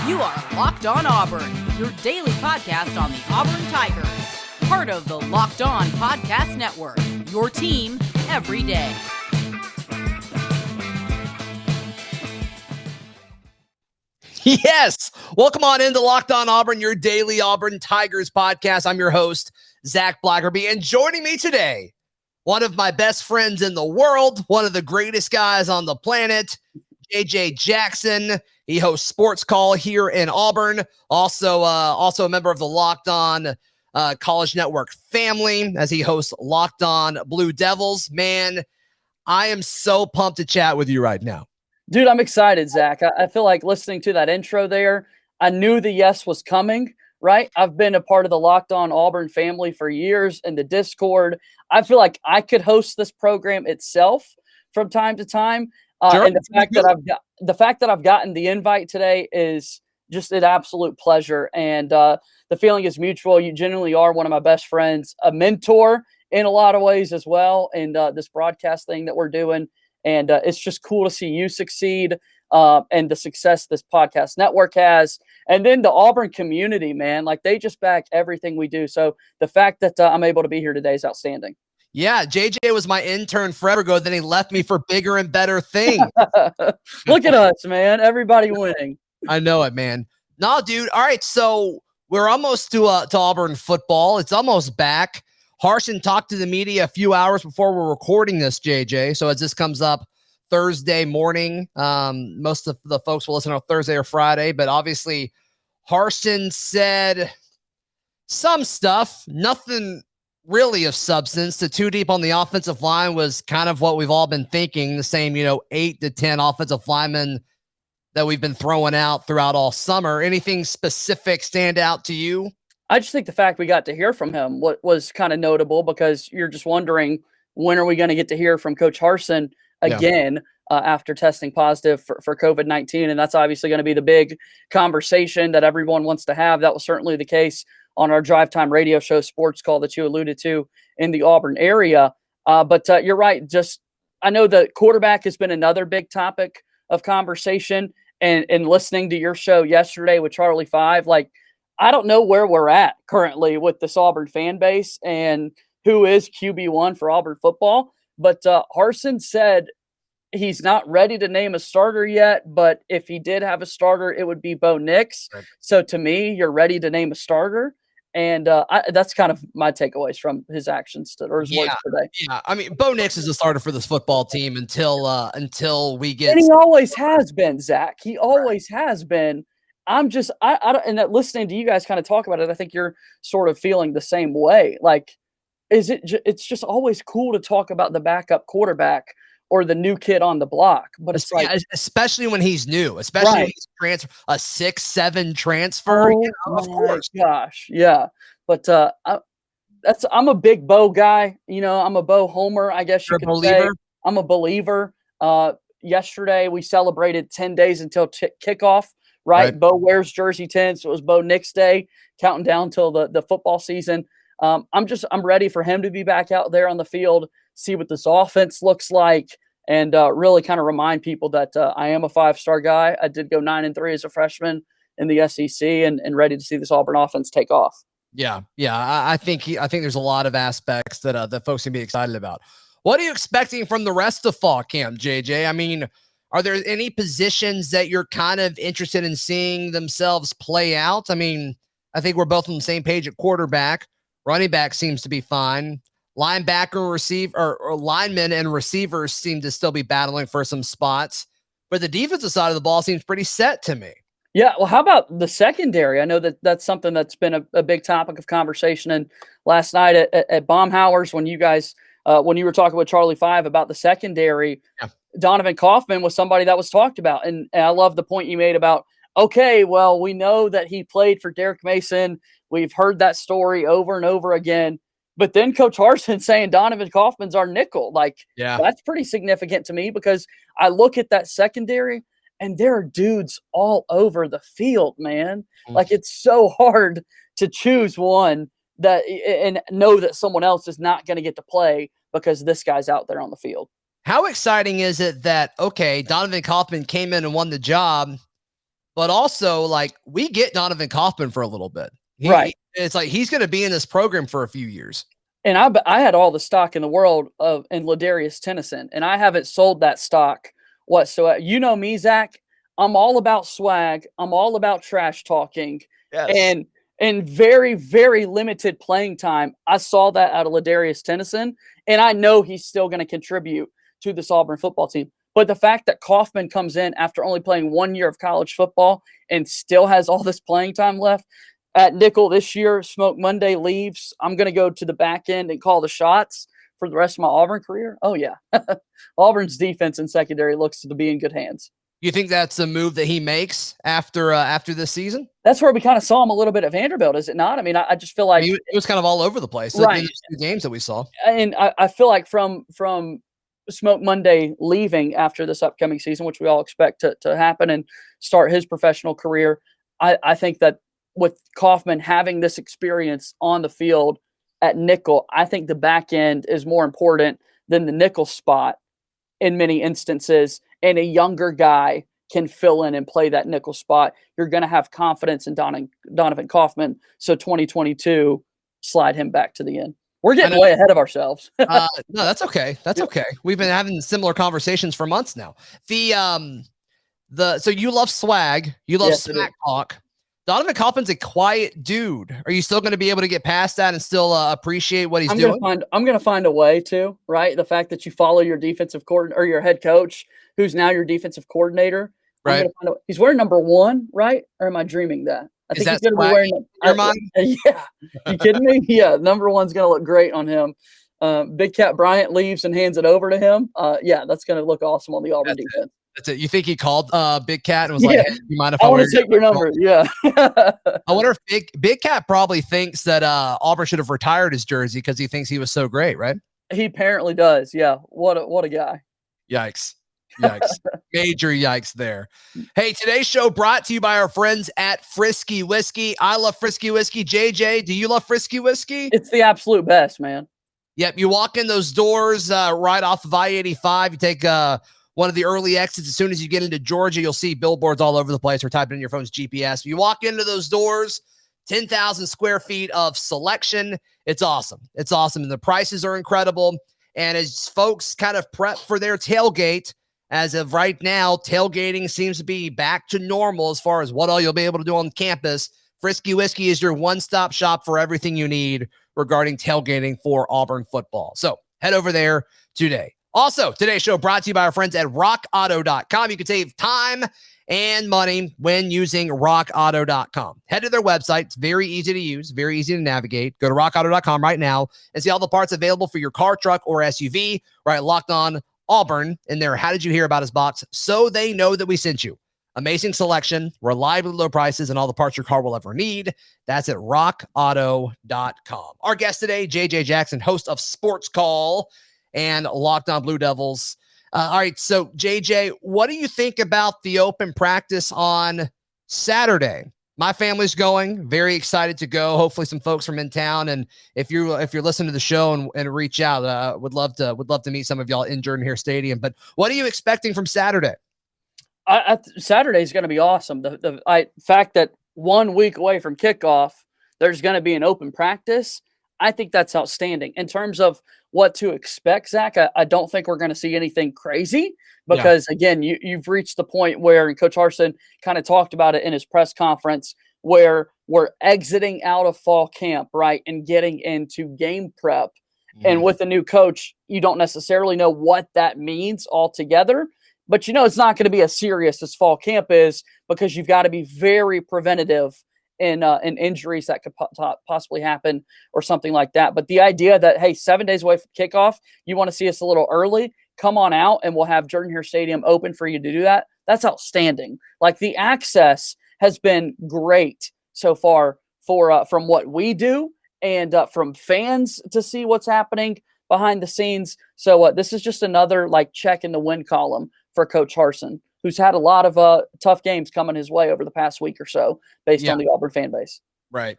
You are Locked On Auburn, your daily podcast on the Auburn Tigers. Part of the Locked On Podcast Network, your team every day. Yes! Welcome on into Locked On Auburn, your daily Auburn Tigers podcast. I'm your host, Zac Blackerby, and joining me today, one of my best friends in the world, one of the greatest guys on the planet, JJ Jackson. He hosts Sportscall here in Auburn. Also a member of the Locked On College Network family, as he hosts Locked On Blue Devils. Man, I am so pumped to chat with you right now. Dude, I'm excited, Zach. I feel like listening to that intro there, I knew the yes was coming, right? I've been a part of the Locked On Auburn family for years in the Discord. I feel like I could host this program itself from time to time. Sure. And the fact that I've gotten the invite today is just an absolute pleasure. And the feeling is mutual. You genuinely are one of my best friends, a mentor in a lot of ways as well. And this broadcast thing that we're doing. And it's just cool to see you succeed and the success this podcast network has. And then the Auburn community, man, like they just back everything we do. So the fact that I'm able to be here today is outstanding. Yeah, JJ was my intern forever ago. Then he left me for bigger and better things. Look at us, man. Everybody winning. I know it, man. No, dude. All right, so we're almost to Auburn football. It's almost back. Harsin talked to the media a few hours before we're recording this, JJ. So as this comes up Thursday morning, most of the folks will listen on Thursday or Friday. But obviously, Harsin said some stuff, nothing really of substance. The two deep on the offensive line was kind of what we've all been thinking, the same, 8 to 10 offensive linemen that we've been throwing out throughout all summer. Anything specific stand out to you? I just think the fact we got to hear from him was kind of notable, because you're just wondering, when are we going to get to hear from Coach Harsin again after testing positive for COVID-19? And that's obviously going to be the big conversation that everyone wants to have. That was certainly the case on our drive time radio show, Sportscall, that you alluded to in the Auburn area. But you're right. Just, I know the quarterback has been another big topic of conversation, and listening to your show yesterday with Charlie Five, like, I don't know where we're at currently with this Auburn fan base and who is QB1 for Auburn football. But Harsin said he's not ready to name a starter yet, but if he did have a starter, it would be Bo Nix. Right. So to me, you're ready to name a starter. And that's kind of my takeaways from his actions or his words today. Yeah, I mean, Bo Nix is a starter for this football team until we get. And he always has been, Zach. He always has been. I'm just, I and that listening to you guys kind of talk about it, I think you're sort of feeling the same way. Like, it's just always cool to talk about the backup quarterback or the new kid on the block, but it's like, especially when he's new, especially when he's a 6'7" transfer. Oh, of course, gosh, yeah. But I'm a big Bo guy. I'm a Bo homer, I guess you could say. I'm a believer. Yesterday we celebrated 10 days until kickoff. Right. Bo wears jersey 10, so it was Bo Nix Day, counting down till the football season. I'm ready for him to be back out there on the field, see what this offense looks like, and really kind of remind people that I am a 5-star guy. I did go 9-3 as a freshman in the SEC, and ready to see this Auburn offense take off. Yeah. I think there's a lot of aspects that that folks can be excited about. What are you expecting from the rest of fall camp, JJ? I mean, are there any positions that you're kind of interested in seeing themselves play out? I mean, I think we're both on the same page at quarterback. Running back seems to be fine. Linebacker, receiver, or linemen and receivers seem to still be battling for some spots. But the defensive side of the ball seems pretty set to me. Yeah, well, how about the secondary? I know that's something that's been a big topic of conversation. And last night at Baumhauer's, when you guys when you were talking with Charlie Five about the secondary, Donovan Kaufman was somebody that was talked about. And I love the point you made about, okay, well, we know that he played for Derek Mason. We've heard that story over and over again. But then Coach Harsin saying Donovan Kaufman's our nickel. Like, that's pretty significant to me, because I look at that secondary and there are dudes all over the field, man. Mm-hmm. Like, it's so hard to choose one that and know that someone else is not going to get to play because this guy's out there on the field. How exciting is it that, okay, Donovan Kaufman came in and won the job, but also like we get Donovan Kaufman for a little bit. Right. It's like he's going to be in this program for a few years. And I had all the stock in the world in Ladarius Tennyson, and I haven't sold that stock whatsoever. You know me, Zach. I'm all about swag. I'm all about trash talking. Yes. And very, very limited playing time. I saw that out of Ladarius Tennyson, and I know he's still going to contribute to this Auburn football team. But the fact that Kaufman comes in after only playing 1 year of college football and still has all this playing time left, at nickel this year, Smoke Monday leaves. I'm going to go to the back end and call the shots for the rest of my Auburn career. Oh, yeah. Auburn's defense and secondary looks to be in good hands. You think that's a move that he makes after this season? That's where we kind of saw him a little bit at Vanderbilt, is it not? I mean, I just feel like it was kind of all over the place. Right. Like the games that we saw. And I feel like from Smoke Monday leaving after this upcoming season, which we all expect to happen and start his professional career, I think that with Kaufman having this experience on the field at nickel, I think the back end is more important than the nickel spot in many instances, and a younger guy can fill in and play that nickel spot. You're going to have confidence in Donovan Kaufman, so 2022, slide him back to the end. We're getting way ahead of ourselves. No, that's okay. That's okay. We've been having similar conversations for months now. So you love swag, you love smack talk. Donovan Kaufman's a quiet dude. Are you still going to be able to get past that and still appreciate what he's doing? I'm going to find a way to, right? The fact that you follow your defensive coordinator or your head coach, who's now your defensive coordinator. Right. He's wearing number 1, right? Or am I dreaming that? I think he's going to be wearing. Your mind? Yeah. You kidding me? Yeah. Number 1's going to look great on him. Big Cat Bryant leaves and hands it over to him. Yeah, that's going to look awesome on the Auburn defense. That's it. You think he called Big Cat and was like, hey, you mind if I want to take your number? Yeah. I wonder if Big Cat probably thinks that Auburn should have retired his jersey because he thinks he was so great, right? He apparently does. Yeah. What a guy. Yikes. Major yikes there. Hey, today's show brought to you by our friends at Frisky Whiskey. I love Frisky Whiskey. JJ, do you love Frisky Whiskey? It's the absolute best, man. Yep. You walk in those doors right off of I-85. You take one of the early exits. As soon as you get into Georgia, you'll see billboards all over the place or type it in your phone's GPS. You walk into those doors, 10,000 square feet of selection. It's awesome. It's awesome. And the prices are incredible. And as folks kind of prep for their tailgate, as of right now, tailgating seems to be back to normal as far as what all you'll be able to do on campus. Frisky Whiskey is your one-stop shop for everything you need regarding tailgating for Auburn football. So head over there today. Also, today's show brought to you by our friends at rockauto.com. You can save time and money when using rockauto.com. Head to their website. It's very easy to use, very easy to navigate. Go to rockauto.com right now and see all the parts available for your car, truck, or SUV. Right, Locked On Auburn in there. How did you hear about us box? So they know that we sent you. Amazing selection, reliably low prices, and all the parts your car will ever need. That's at rockauto.com. Our guest today, JJ Jackson, host of Sportscall and Locked On Blue Devils. All right, so JJ, what do you think about the open practice on Saturday? My family's going, very excited to go. Hopefully some folks from in town. And if you're listening to the show and reach out, would love to meet some of y'all in Jordan Hare Stadium. But what are you expecting from Saturday? Saturday is going to be awesome. The fact that 1 week away from kickoff, there's going to be an open practice. I think that's outstanding. In terms of what to expect, Zach, I don't think we're going to see anything crazy because, again, you've reached the point where, and Coach Harsin kind of talked about it in his press conference, where we're exiting out of fall camp, right, and getting into game prep. And with the new coach, you don't necessarily know what that means altogether. But, it's not going to be as serious as fall camp is because you've got to be very preventative in injuries that could possibly happen or something like that. But the idea that, hey, 7 days away from kickoff, you want to see us a little early, come on out and we'll have Jordan Hare Stadium open for you to do that. That's outstanding. Like, the access has been great so far from what we do and from fans to see what's happening behind the scenes. So this is just another check in the win column for Coach Harsin, who's had a lot of tough games coming his way over the past week or so based on the Auburn fan base. Right.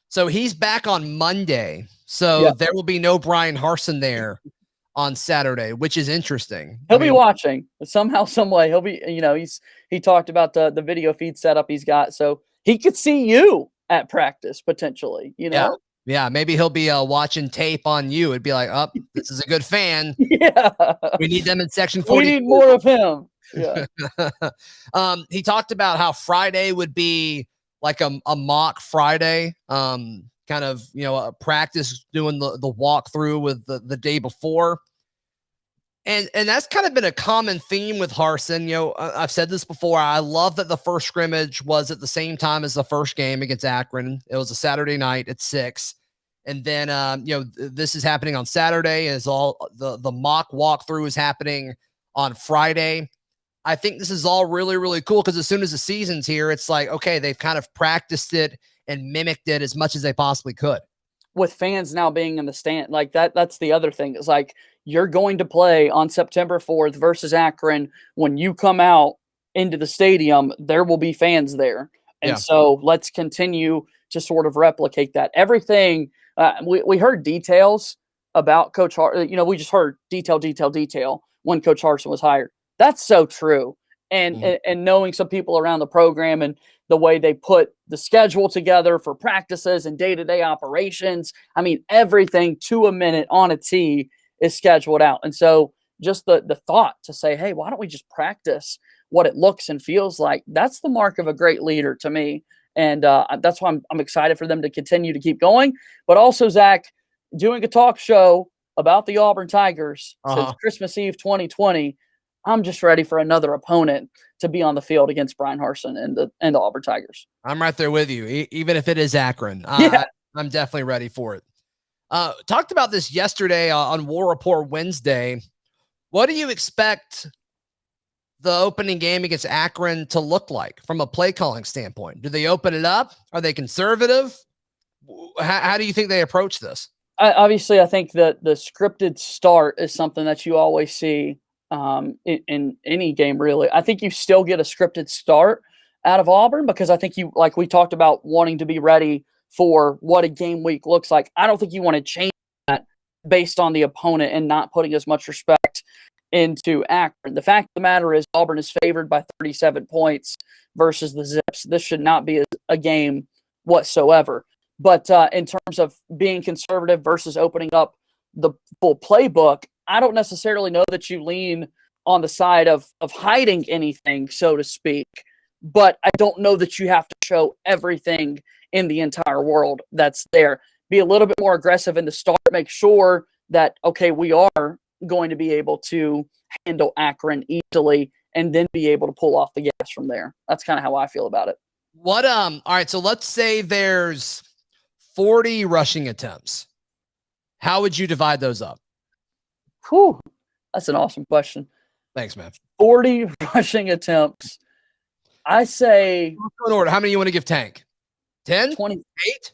So he's back on Monday. So there will be no Bryan Harsin there on Saturday, which is interesting. He'll be watching somehow, some way. He'll be, he talked about the video feed setup he's got, so he could see you at practice potentially. Yeah, maybe he'll be watching tape on you. It'd be like, oh, this is a good fan. Yeah, we need them in section 40. We need more of him. Yeah. He talked about how Friday would be like a mock Friday, kind of, a practice doing the walkthrough with the day before. And that's kind of been a common theme with Harsin. I've said this before. I love that the first scrimmage was at the same time as the first game against Akron. It was a Saturday night at 6. And then, this is happening on Saturday, as all the mock walkthrough is happening on Friday. I think this is all really, really cool because as soon as the season's here, it's like, okay, they've kind of practiced it and mimicked it as much as they possibly could. With fans now being in the stand, like that's the other thing. It's like, you're going to play on September 4th versus Akron. When you come out into the stadium, there will be fans there. And so let's continue to sort of replicate that. Everything, we heard details about Coach Harsin. We just heard detail when Coach Harsin was hired. That's so true. And knowing some people around the program and the way they put the schedule together for practices and day-to-day operations, I mean, everything to a minute on a tee is scheduled out. And so just the thought to say, hey, why don't we just practice what it looks and feels like? That's the mark of a great leader to me. And that's why I'm excited for them to continue to keep going. But also, Zach, doing a talk show about the Auburn Tigers since Christmas Eve 2020, I'm just ready for another opponent to be on the field against Bryan Harsin and the Auburn Tigers. I'm right there with you, even if it is Akron. I'm definitely ready for it. Talked about this yesterday on War Report Wednesday. What do you expect the opening game against Akron to look like from a play calling standpoint? Do they open it up? Are they conservative? How do you think they approach this? Obviously, I think that the scripted start is something that you always see in any game, really. I think you still get a scripted start out of Auburn because I think like we talked about, wanting to be ready for what a game week looks like. I don't think you want to change that based on the opponent and not putting as much respect into Akron. The fact of the matter is Auburn is favored by 37 points versus the Zips. This should not be a game whatsoever. But in terms of being conservative versus opening up the full playbook, I don't necessarily know that you lean on the side of hiding anything, so to speak. But I don't know that you have to show everything in the entire world that's there. Be a little bit more aggressive in the start. Make sure that, okay, we are going to be able to handle Akron easily and then be able to pull off the gas from there. That's kind of how I feel about it. All right, so let's say there's 40 rushing attempts. How would you divide those up? Whew, that's an awesome question. Thanks, man. 40 rushing attempts. I say... in order. How many you want to give Tank? 10? 20. 8?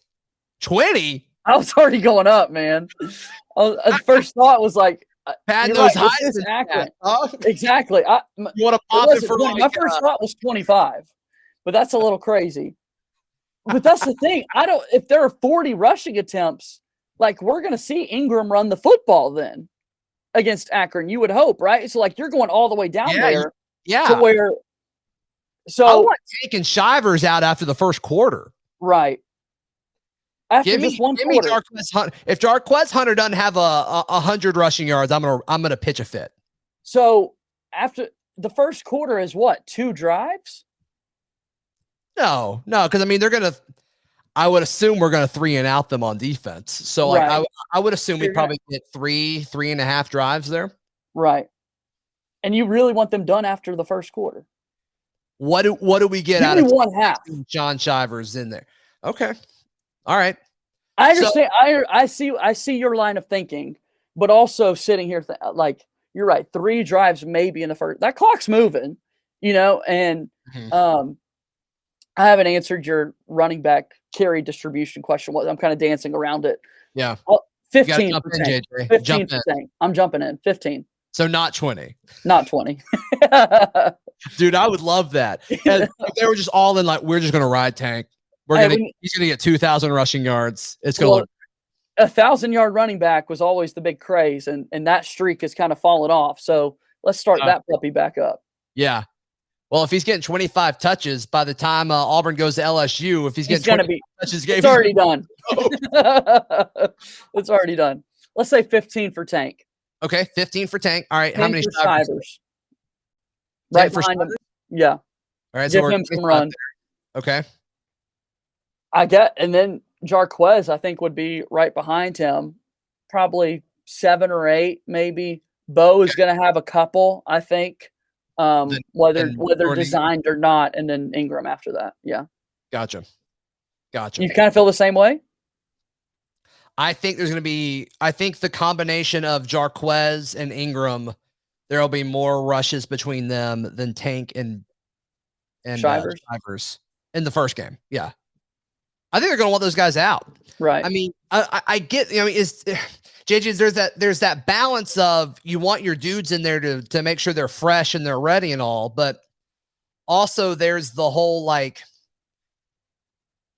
20? I was already going up, man. The first thought was like, Pat knows right, highs. Exactly. You want to pop it for my first thought was 25, but that's a little crazy. But that's the thing. If there are 40 rushing attempts, like, we're going to see Ingram run the football then against Akron, you would hope, right? So, like, you're going all the way down there to where. So I want taking Shivers out after the first quarter. Right. After just one quarter. If Jarquez Hunter doesn't have a 100 rushing yards, I'm gonna pitch a fit. So after the first quarter is what, 2 drives? No, because I mean I would assume we're gonna 3 and out them on defense. So like I would assume we'd probably get 3.5 drives there. Right. And you really want them done after the first quarter. What do we get out of one half? John Shivers in there. Okay. All right. I understand. I see your line of thinking, but also sitting here, like, you're right. 3 drives maybe in the first. That clock's moving, and I haven't answered your running back carry distribution question. I'm kind of dancing around it. Yeah. 15%. 15%. I'm jumping in. 15. So not 20. Not 20. Dude, I would love that. If they were just all in, like, we're just going to ride Tank. He's going to get 2,000 rushing yards. It's going to look. 1,000-yard running back was always the big craze, and that streak has kind of fallen off. So let's start that puppy back up. Yeah. Well, if he's getting 25 touches by the time Auburn goes to LSU, if he's getting 25 touches, it's already done. It's already done. Let's say 15 for Tank. Okay, 15 for Tank. All right, how many Shivers? Right behind him. Yeah. All right, give him some run. Okay. And then Jarquez, I think, would be right behind him, probably 7 or 8, maybe. Bo is going to have a couple, I think, whether designed or not, and then Ingram after that. Yeah. Gotcha. You kind of feel the same way? I think there's going to be – I think the combination of Jarquez and Ingram, there will be more rushes between them than Tank and Shivers in the first game. Yeah. I think they're going to want those guys out. Right. I mean, I get – I mean, JJ, there's that balance of you want your dudes in there to make sure they're fresh and they're ready and all, but also there's the whole like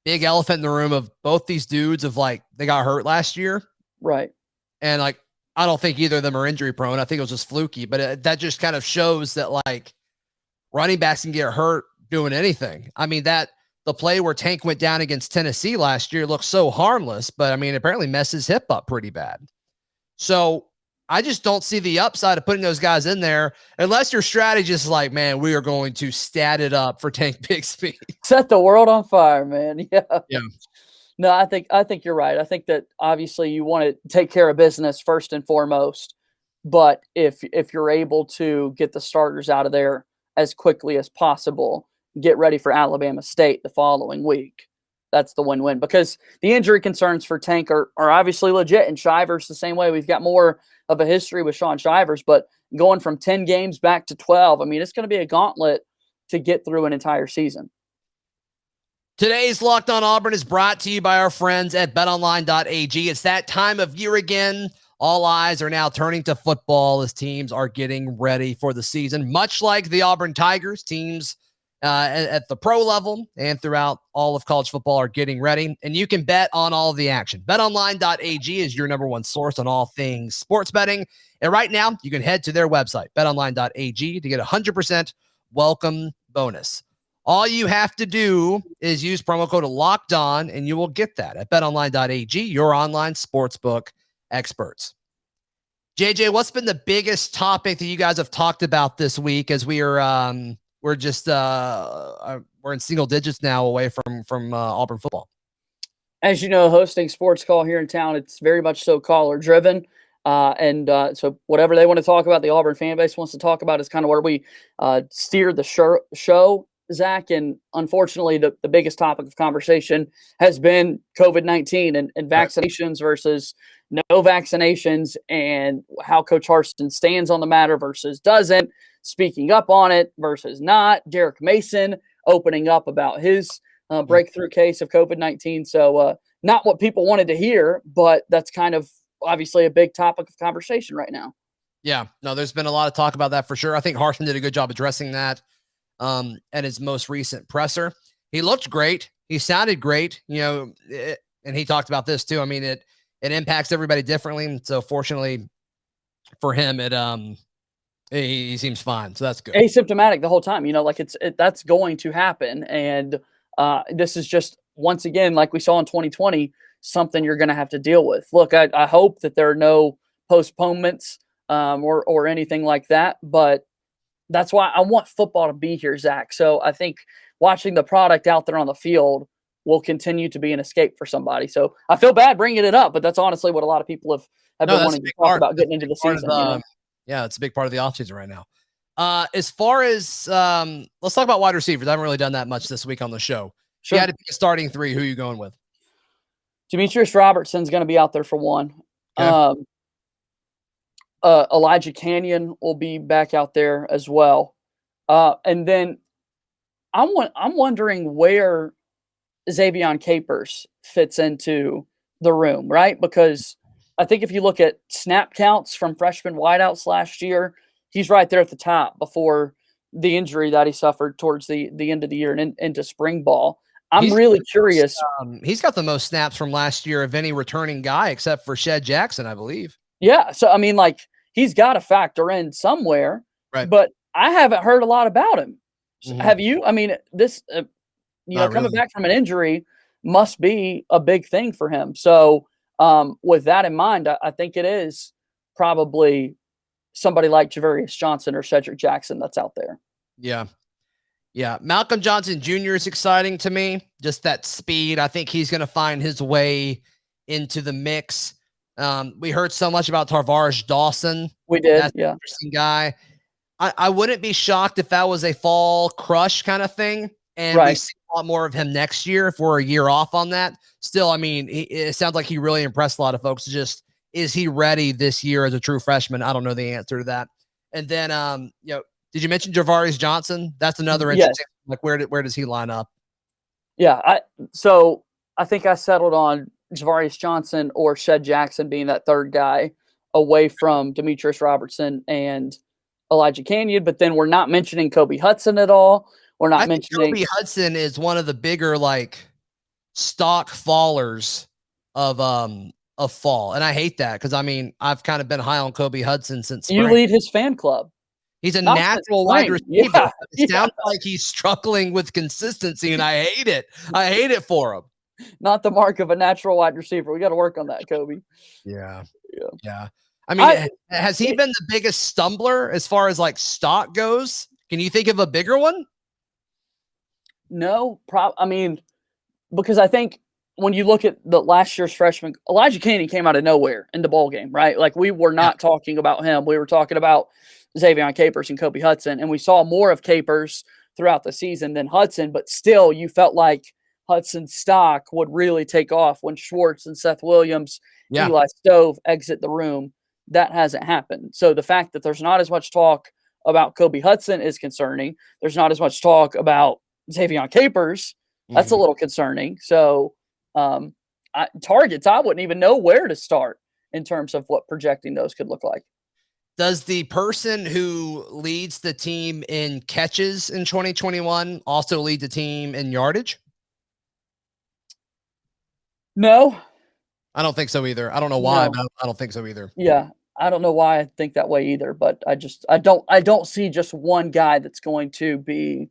big elephant in the room of both these dudes of like they got hurt last year. Right. And like I don't think either of them are injury prone. I think it was just fluky, but that just kind of shows that like running backs can get hurt doing anything. I mean, the play where Tank went down against Tennessee last year looked so harmless, but I mean, apparently messed his hip up pretty bad. So I just don't see the upside of putting those guys in there unless your strategy is like, man, we are going to stat it up for Tank Bigsby. Set the world on fire, man. Yeah. Yeah. No, I think you're right. I think that obviously you want to take care of business first and foremost. But if you're able to get the starters out of there as quickly as possible, get ready for Alabama State the following week. That's the win-win, because the injury concerns for Tank are obviously legit, and Shivers the same way. We've got more of a history with Sean Shivers, but going from 10 games back to 12, I mean, it's going to be a gauntlet to get through an entire season. Today's Locked On Auburn is brought to you by our friends at betonline.ag. It's that time of year again. All eyes are now turning to football as teams are getting ready for the season, much like the Auburn Tigers. Teams at the pro level and throughout all of college football are getting ready, and you can bet on all of the action. BetOnline.ag is your number one source on all things sports betting, and right now you can head to their website, BetOnline.ag, to get a 100% welcome bonus. All you have to do is use promo code LOCKEDON, and you will get that at BetOnline.ag, your online sportsbook experts. JJ, what's been the biggest topic that you guys have talked about this week as we are we're just we're in single digits now away from Auburn football? As you know, hosting Sportscall here in town, it's very much so caller driven. So whatever they want to talk about, the Auburn fan base wants to talk about, is kind of where we steer the show, Zach. And unfortunately, the biggest topic of conversation has been COVID-19 and vaccinations versus no vaccinations, and how Coach Harsin stands on the matter versus doesn't, speaking up on it versus not. Derek Mason opening up about his breakthrough case of COVID-19. So not what people wanted to hear, but that's kind of obviously a big topic of conversation right now. Yeah, no, there's been a lot of talk about that for sure. I think Harsin did a good job addressing that at his most recent presser. He looked great. He sounded great, and he talked about this too. I mean, it impacts everybody differently. So fortunately for him, he seems fine. So that's good. Asymptomatic the whole time, that's going to happen. And this is just, once again, like we saw in 2020, something you're going to have to deal with. Look, I hope that there are no postponements or anything like that, but that's why I want football to be here, Zach. So I think watching the product out there on the field will continue to be an escape for somebody. So I feel bad bringing it up, but that's honestly what a lot of people have been wanting to talk about getting into the season. Yeah, it's a big part of the offseason right now. As far as let's talk about wide receivers. I haven't really done that much this week on the show. Sure. You had to pick a starting 3. Who are you going with? Demetrius Robertson's going to be out there for one. Okay. Elijah Canyon will be back out there as well. And then I'm wondering where Xavion Capers fits into the room, right? Because I think if you look at snap counts from freshman wideouts last year, he's right there at the top before the injury that he suffered towards the end of the year and into spring ball. I'm really curious. He's got the most snaps from last year of any returning guy except for Shed Jackson, I believe. Yeah. So, I mean, like, he's got to factor in somewhere, right? But I haven't heard a lot about him. Mm-hmm. Have you? I mean, this, coming back from an injury must be a big thing for him. So, with that in mind, I think it is probably somebody like Javarius Johnson or Cedric Jackson that's out there. Yeah. Yeah. Malcolm Johnson Jr. is exciting to me. Just that speed. I think he's going to find his way into the mix. We heard so much about Tarvaris Dawson. We did. That's an interesting guy. I wouldn't be shocked if that was a fall crush kind of thing. And we see a lot more of him next year if we're a year off on that. Still, I mean, it sounds like he really impressed a lot of folks. Just, is he ready this year as a true freshman? I don't know the answer to that. And then, did you mention Javarius Johnson? That's another interesting. Like, where does he line up? Yeah. So I think I settled on Javarius Johnson or Shed Jackson being that third guy away from Demetrius Robertson and Elijah Canyon. But then we're not mentioning Kobe Hudson at all. We're not mentioning Kobe Hudson is one of the bigger stock fallers of fall, and I hate that because I mean I've kind of been high on Kobe Hudson since spring. You lead his fan club. He's a natural wide receiver. It sounds like he's struggling with consistency, and I hate it. I hate it for him. Not the mark of a natural wide receiver. We got to work on that, Kobe. Yeah. I mean, has he been the biggest stumbler as far as stock goes? Can you think of a bigger one? No, I mean, because I think when you look at the last year's freshman, Elijah Canyon came out of nowhere in the bowl game, right? Like, we were not talking about him. We were talking about Xavier Capers and Kobe Hudson, and we saw more of Capers throughout the season than Hudson, but still you felt like Hudson's stock would really take off when Schwartz and Seth Williams, Eli Stove exit the room. That hasn't happened. So the fact that there's not as much talk about Kobe Hudson is concerning. There's not as much talk about Xavier Capers. That's a little concerning. So targets, I wouldn't even know where to start in terms of what projecting those could look like. Does the person who leads the team in catches in 2021 also lead the team in yardage? No. I don't think so either. I don't know why, but I don't think so either. Yeah. I don't know why I think that way either, but I don't see just one guy that's going to be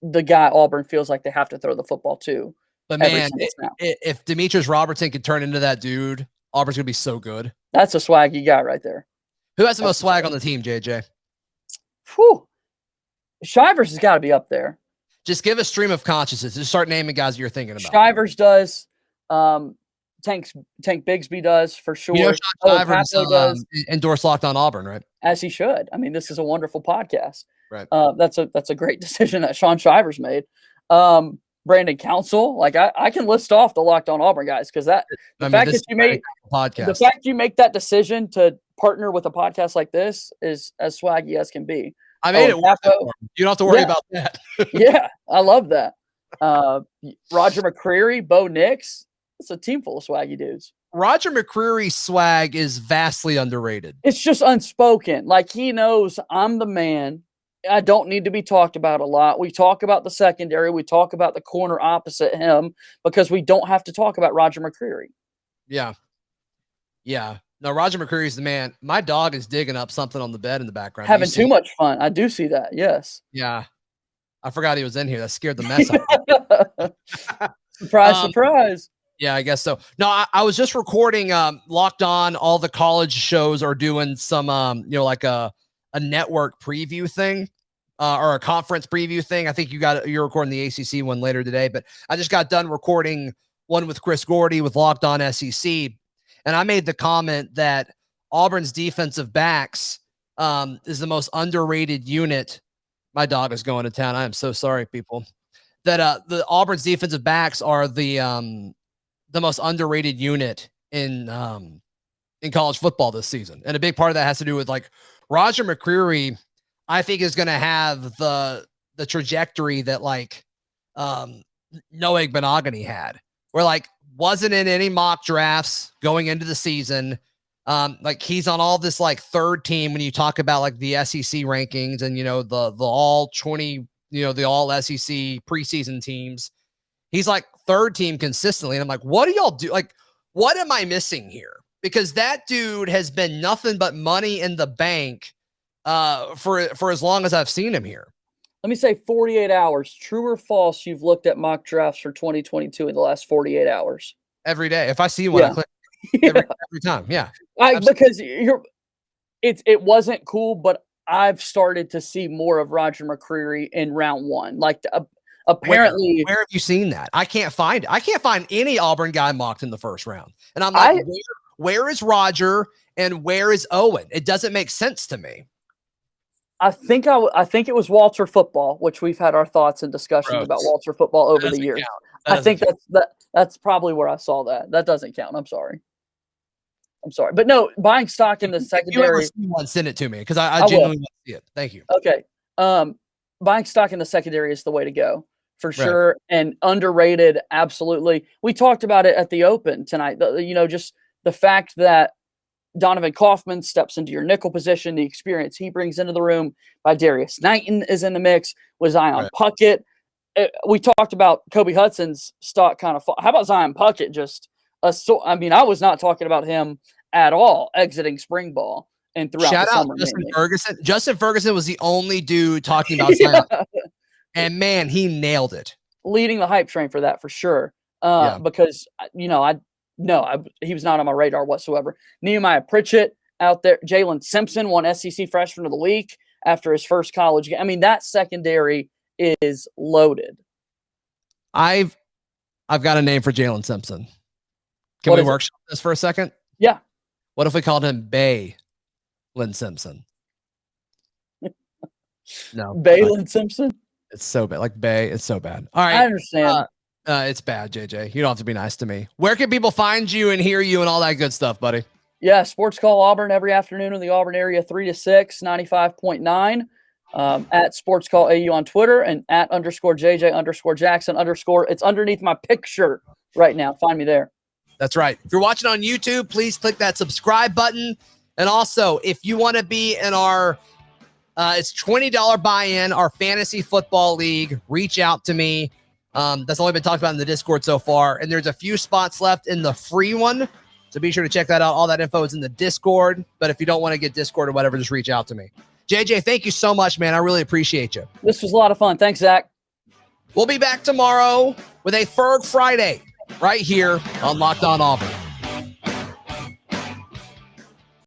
the guy Auburn feels like they have to throw the football to. But man, if Demetrius Robertson could turn into that dude, Auburn's going to be so good. That's a swaggy guy right there. Who has the most swag on the team, JJ? Whew. Shivers has got to be up there. Just give a stream of consciousness. Just start naming guys you're thinking about. Shivers does. Tank Bigsby does for sure. You know, Sean Shivers does endorse Locked On Auburn, right? As he should. I mean, this is a wonderful podcast. Right. That's a great decision that Sean Shivers made. Brandon Council, like I can list off the Locked On Auburn guys because the fact you make that decision to partner with a podcast like this is as swaggy as can be. I made it work. You don't have to worry about that. Yeah, I love that. Roger McCreary, Bo Nix. It's a team full of swaggy dudes. Roger McCreary's swag is vastly underrated. It's just unspoken. Like, he knows I'm the man. I don't need to be talked about a lot. We talk about the secondary. We talk about the corner opposite him because we don't have to talk about Roger McCreary. Yeah. No, Roger McCreary's the man. My dog is digging up something on the bed in the background. Having too much fun. I do see that. Yes. Yeah. I forgot he was in here. That scared the mess out of me. Surprise. Yeah, I guess so. No, I was just recording Locked On. All the college shows are doing some, like a network preview thing or a conference preview thing. I think you're recording the ACC one later today, but I just got done recording one with Chris Gordy with Locked On SEC. And I made the comment that Auburn's defensive backs is the most underrated unit. My dog is going to town. I am so sorry, people. That the Auburn's defensive backs are the most underrated unit in college football this season. And a big part of that has to do with Roger McCreary, I think, is going to have the trajectory that Noah Igbenogany had, where wasn't in any mock drafts going into the season. He's on all this third team when you talk about the SEC rankings and the all 20, the all SEC preseason teams. He's like third team consistently. And I'm like, what do y'all do? Like, what am I missing here? Because that dude has been nothing but money in the bank for as long as I've seen him here. Let me say 48 hours. True or false, you've looked at mock drafts for 2022 in the last 48 hours? Every day. If I see one, I click every time. Yeah. Because it wasn't cool, but I've started to see more of Roger McCreary in round one. Like apparently, where have you seen that? I can't find any Auburn guy mocked in the first round. And I'm like, where is Roger and where is Owen? It doesn't make sense to me. I think it was Walter Football, which we've had our thoughts and discussions about Walter Football over the years. I think that's probably where I saw that. That doesn't count. I'm sorry. But no, buying stock in the secondary. If you ever see one, send it to me because I genuinely want to see it. Thank you. Okay. Buying stock in the secondary is the way to go for sure. And underrated. Absolutely. We talked about it at the Open tonight. Just the fact that Donovan Kaufman steps into your nickel position, the experience he brings into the room. By Darius Knighton is in the mix with Zion Puckett. We talked about Kobe Hudson's stock kind of fall. How about Zion Puckett? I was not talking about him at all exiting spring ball and throughout Shout the out summer. Justin Ferguson. Justin Ferguson was the only dude talking about Zion. And man, he nailed it. Leading the hype train for that for sure. Because he was not on my radar whatsoever. Nehemiah Pritchett out there. Jalen Simpson won SEC Freshman of the Week after his first college game. I mean, that secondary is loaded. I've got a name for Jalen Simpson. Can we workshop this for a second? Yeah. What if we called him Baylin Simpson? No. Baylin Simpson? It's so bad. Like Bay, it's so bad. All right. I understand. It's bad, JJ. You don't have to be nice to me. Where can people find you and hear you and all that good stuff, buddy? Yeah, Sportscall Auburn every afternoon in the Auburn area, 3 to 6, 95.9. At Sportscall AU on Twitter and at _JJ_Jackson_. It's underneath my picture right now. Find me there. That's right. If you're watching on YouTube, please click that subscribe button. And also, if you want to be in our it's $20 buy-in, our fantasy football league, reach out to me. That's only been talked about in the Discord so far. And there's a few spots left in the free one. So be sure to check that out. All that info is in the Discord. But if you don't want to get Discord or whatever, just reach out to me. JJ, thank you so much, man. I really appreciate you. This was a lot of fun. Thanks, Zach. We'll be back tomorrow with a Ferg Friday right here on Locked On Auburn.